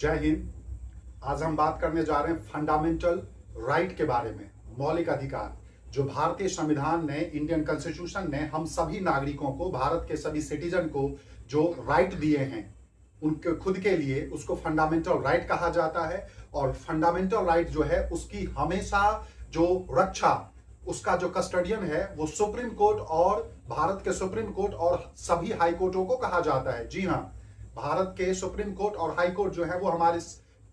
जय हिंद। आज हम बात करने जा रहे हैं फंडामेंटल राइट के बारे में, मौलिक अधिकार जो भारतीय संविधान ने, इंडियन कॉन्स्टिट्यूशन ने हम सभी नागरिकों को, भारत के सभी सिटीजन को जो राइट दिए हैं उनके खुद के लिए, उसको फंडामेंटल राइट कहा जाता है। और फंडामेंटल राइट जो है उसकी हमेशा जो रक्षा, उसका जो कस्टडियन है वो सुप्रीम कोर्ट और भारत के सुप्रीम कोर्ट और सभी हाई कोर्टों को कहा जाता है। जी हाँ, भारत के सुप्रीम कोर्ट और हाई कोर्ट जो है वो हमारे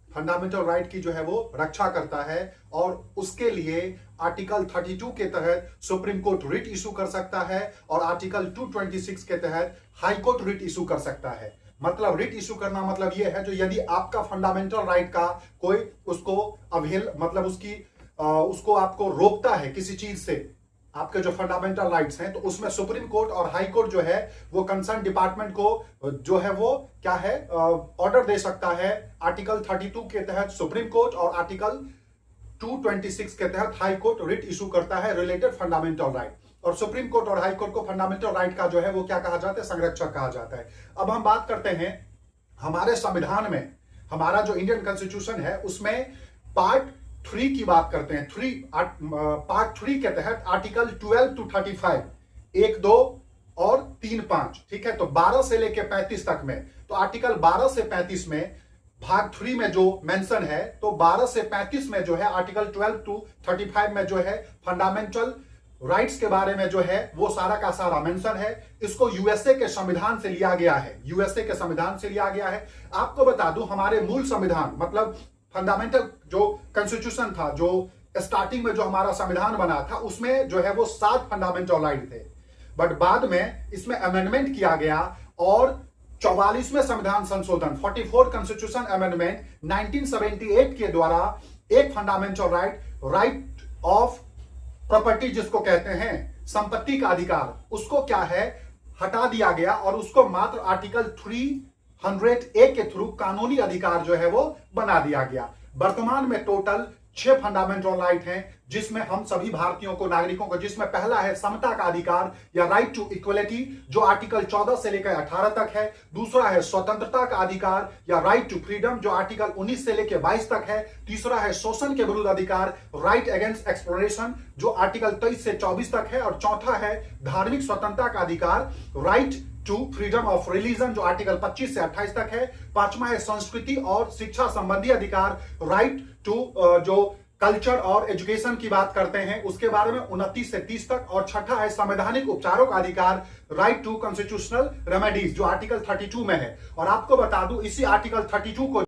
फंडामेंटल राइट की जो है वो रक्षा करता है। और उसके लिए आर्टिकल 32 के तहत सुप्रीम कोर्ट रिट इशू कर सकता है और आर्टिकल 226 के तहत हाई कोर्ट रिट इशू कर सकता है। मतलब रिट इशू करना मतलब यह है, जो यदि आपका फंडामेंटल राइट का कोई उसको अवेल, मतलब उसको आपको रोकता है किसी चीज से, आपके जो फंडामेंटल राइट्स हैं, तो उसमें सुप्रीम कोर्ट और हाई कोर्ट जो है वो कंसर्न डिपार्टमेंट को जो है वो क्या है, ऑर्डर दे सकता है। आर्टिकल 32 के तहत सुप्रीम कोर्ट और आर्टिकल 226 के तहत हाई कोर्ट रिट इशू करता है रिलेटेड फंडामेंटल राइट। और सुप्रीम कोर्ट और हाई कोर्ट को फंडामेंटल राइट का जो है वो क्या कहा जाता है, संरक्षक कहा जाता है। अब हम बात करते हैं हमारे संविधान में, हमारा जो इंडियन कॉन्स्टिट्यूशन है उसमें पार्ट 3 की बात करते हैं। पार्ट 3 के तहत आर्टिकल 12 to 35, 1, 2 और 3, 5, ठीक है। तो 12 से लेकर 35 तक में, तो आर्टिकल 12 से 35 में भाग 3 में जो मेंशन है, तो 12 से 35 में जो है आर्टिकल 12 to 35 में जो है फंडामेंटल राइट्स के बारे में जो है वो सारा का सारा मेंशन है। इसको यूएसए के संविधान से लिया गया है, यूएसए के संविधान से लिया गया है। आपको बता दूं, हमारे मूल संविधान मतलब फंडामेंटल जो कॉन्स्टिट्यूशन था, जो स्टार्टिंग में जो हमारा संविधान बना था, उसमें जो है वो 7 फंडामेंटल राइट थे। बट बाद में इसमें अमेंडमेंट किया गया और 44वें संविधान संशोधन 44 कॉन्स्टिट्यूशन अमेंडमेंट 1978 के द्वारा एक फंडामेंटल राइट ऑफ प्रॉपर्टी, जिसको कहते हैं संपत्ति का अधिकार, उसको क्या है, हटा दिया गया और उसको मात्र आर्टिकल 300A के थ्रू कानूनी अधिकार जो है वो बना दिया गया। वर्तमान में टोटल 6 फंडामेंटल राइट हैं, जिसमें हम सभी भारतीयों को, नागरिकों को, जिसमें पहला है समता का अधिकार या राइट टू इक्वलिटी, जो आर्टिकल 14 से लेकर 18 तक है। दूसरा है स्वतंत्रता का अधिकार या राइट टू फ्रीडम, जो आर्टिकल 19 से लेकर 22 तक है। तीसरा है शोषण के विरुद्ध अधिकार, राइट अगेंस्ट एक्सप्लोरेशन, जो आर्टिकल 23 से 24 तक है। और चौथा है धार्मिक स्वतंत्रता का अधिकार, right to freedom of religion, जो आर्टिकल 25 से 28 तक है। पांचवा है संस्कृति और शिक्षा संबंधी अधिकार, राइट टू जो कल्चर और एजुकेशन की बात करते हैं उसके बारे में 29 से 30 तक। और छठा है संवैधानिक उपचारों का अधिकार, राइट टू कॉन्स्टिट्यूशनल रेमेडीज, जो आर्टिकल 32 में है। और आपको बता दूं, इसी आर्टिकल 32 को